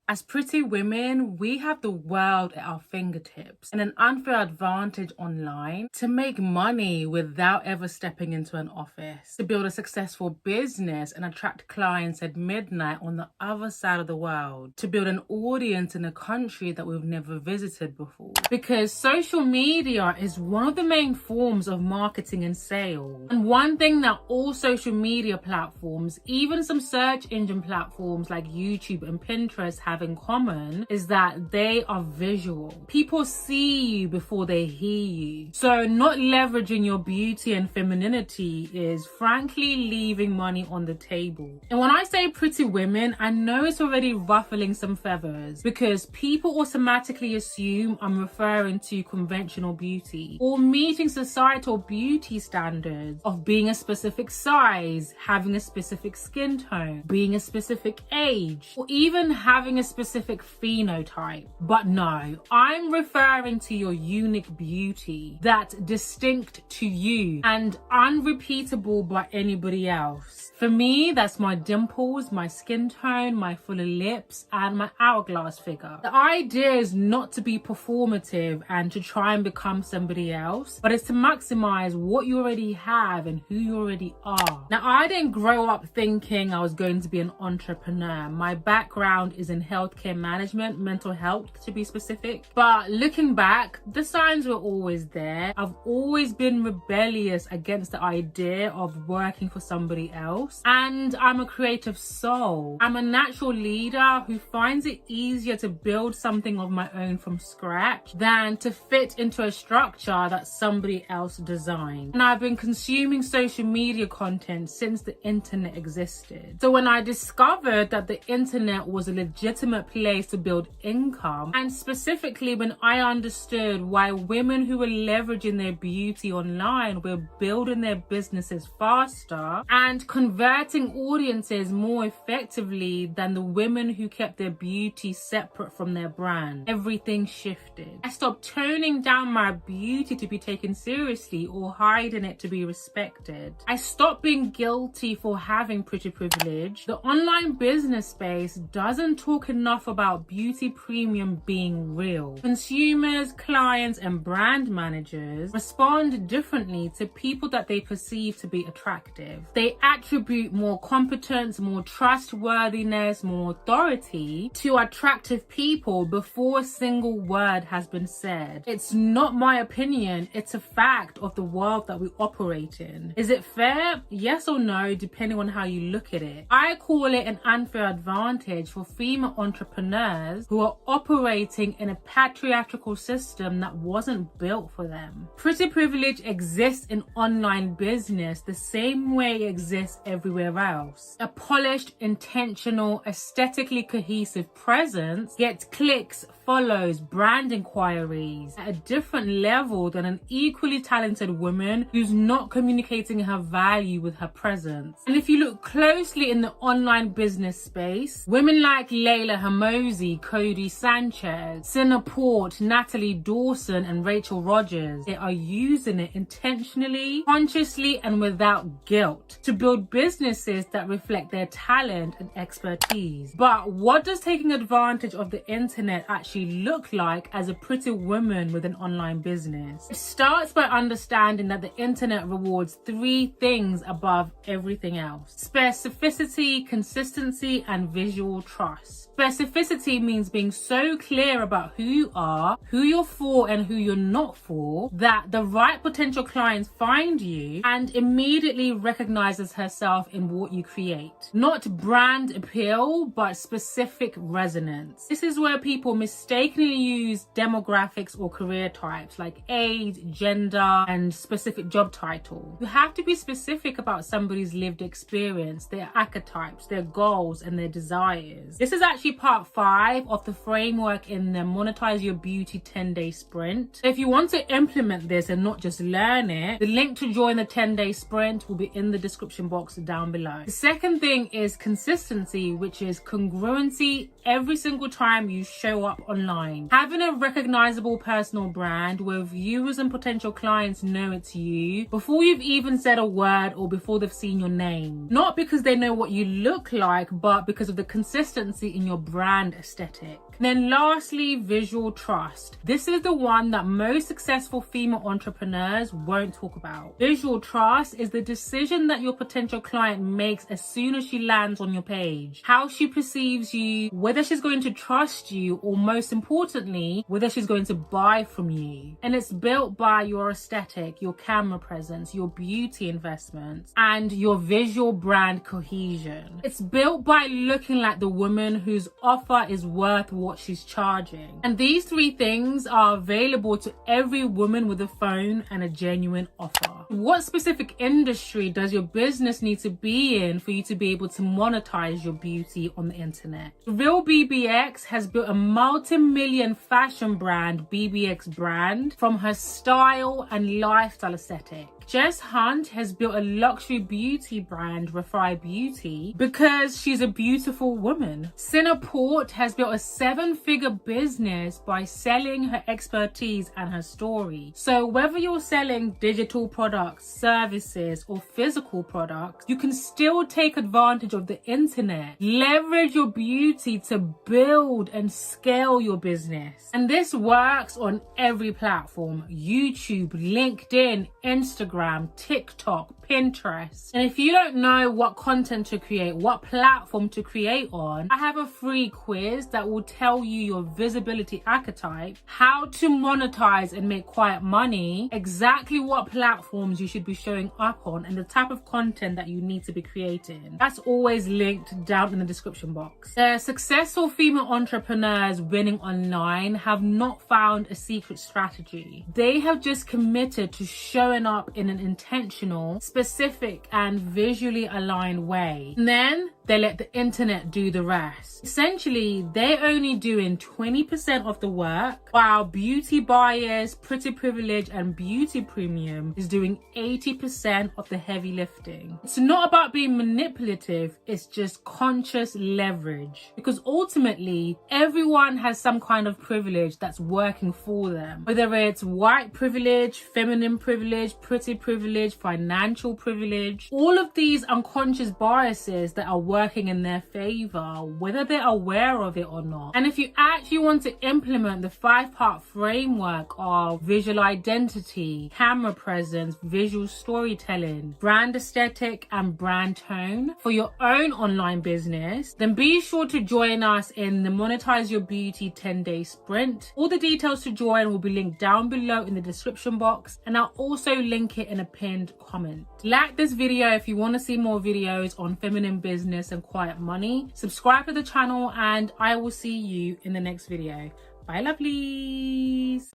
As pretty women, we have the world at our fingertips and an unfair advantage online to make money without ever stepping into an office, to build a successful business and attract clients at midnight on the other side of the world, to build an audience in a country that we've never visited before. Because social media is one of the main forms of marketing and sales. And one thing that all social media platforms, even some search engine platforms like YouTube and Pinterest, have in common is that they are visual. People see you before they hear you. So not leveraging your beauty and femininity is frankly leaving money on the table. And when I say pretty women, I know it's already ruffling some feathers because people automatically assume I'm referring to conventional beauty or meeting societal beauty standards of being a specific size, having a specific skin tone, being a specific age, or even having a specific phenotype. But no, I'm referring to your unique beauty that's distinct to you and unrepeatable by anybody else. For me, that's my dimples, my skin tone, my fuller lips, and my hourglass figure. The idea is not to be performative and to try and become somebody else, but it's to maximize what you already have and who you already are. Now, I didn't grow up thinking I was going to be an entrepreneur. My background is in healthcare management, mental health to be specific. But looking back, the signs were always there. I've always been rebellious against the idea of working for somebody else. And I'm a creative soul. I'm a natural leader who finds it easier to build something of my own from scratch than to fit into a structure that somebody else designed. And I've been consuming social media content since the internet existed. So when I discovered that the internet was a legitimate place to build income, and specifically when I understood why women who were leveraging their beauty online were building their businesses faster and converting audiences more effectively than the women who kept their beauty separate from their brand, everything shifted. I stopped toning down my beauty to be taken seriously or hiding it to be respected. I stopped being guilty for having pretty privilege. The online business space doesn't talk enough about beauty premium being real. Consumers, clients, and brand managers respond differently to people that they perceive to be attractive. They attribute more competence, more trustworthiness, more authority to attractive people before a single word has been said. It's not my opinion, it's a fact of the world that we operate in. Is it fair? Yes or no, depending on how you look at it. I call it an unfair advantage for female entrepreneurs who are operating in a patriarchal system that wasn't built for them. Pretty privilege exists in online business the same way it exists everywhere else. A polished, intentional, aesthetically cohesive presence gets clicks, follows, brand inquiries at a different level than an equally talented woman who's not communicating her value with her presence. And if you look closely in the online business space, women like Layla Hamosi, Cody Sanchez, Cinna Port, Natalie Dawson, and Rachel Rogers, they are using it intentionally, consciously, and without guilt to build businesses that reflect their talent and expertise. But what does taking advantage of the internet actually look like as a pretty woman with an online business? It starts by understanding that the internet rewards three things above everything else: specificity, consistency, and visual trust. Specificity means being so clear about who you are, who you're for, and who you're not for, that the right potential clients find you and immediately recognizes herself in what you create. Not brand appeal, but specific resonance. This is where people mistakenly use demographics or career types like age, gender, and specific job title. You have to be specific about somebody's lived experience, their archetypes, their goals, and their desires. This is actually part 5 of the framework in the Monetize Your Beauty 10-day sprint. So if you want to implement this and not just learn it, the link to join the 10-day sprint will be in the description box down below. The second thing is consistency, which is congruency every single time you show up online. Having a recognizable personal brand where viewers and potential clients know it's you before you've even said a word or before they've seen your name. Not because they know what you look like, but because of the consistency in your brand aesthetic. And then lastly, visual trust. This is the one that most successful female entrepreneurs won't talk about. Visual trust is the decision that your potential client makes as soon as she lands on your page. How she perceives you, whether she's going to trust you, or most importantly, whether she's going to buy from you. And it's built by your aesthetic, your camera presence, your beauty investments, and your visual brand cohesion. It's built by looking like the woman whose offer is worth what she's charging. And these three things are available to every woman with a phone and a genuine offer. What specific industry does your business need to be in for you to be able to monetize your beauty on the internet? Real BBX has built a multi-million fashion brand, BBX brand, from her style and lifestyle aesthetic. Jess Hunt has built a luxury beauty brand, Refi Beauty, because she's a beautiful woman. Cinna Port has built a 7-figure business by selling her expertise and her story. So whether you're selling digital products, services, or physical products, you can still take advantage of the internet. Leverage your beauty to build and scale your business. And this works on every platform: YouTube, LinkedIn, Instagram, TikTok, Pinterest. And if you don't know what content to create, what platform to create on, I have a free quiz that will tell you your visibility archetype, how to monetize and make quiet money, exactly what platforms you should be showing up on, and the type of content that you need to be creating. That's always linked down in the description box. The successful female entrepreneurs winning online have not found a secret strategy. They have just committed to showing up in an intentional, specific, and visually aligned way. And then they let the internet do the rest. Essentially, they're only doing 20% of the work, while Beauty Buyers, Pretty Privilege, and Beauty Premium is doing 80% of the heavy lifting. It's not about being manipulative, it's just conscious leverage. Because ultimately, everyone has some kind of privilege that's working for them. Whether it's white privilege, feminine privilege, pretty privilege, financial privilege, all of these unconscious biases that are working in their favor, whether they're aware of it or not. And if you actually want to implement the 5-part framework of visual identity, camera presence, visual storytelling, brand aesthetic, and brand tone for your own online business, then be sure to join us in the Monetize Your Beauty 10-day sprint. All the details to join will be linked down below in the description box, and I'll also link it in a pinned comment. Like this video if you want to see more videos on feminine business and quiet money. Subscribe to the channel, and I will see you in the next video. Bye, lovely.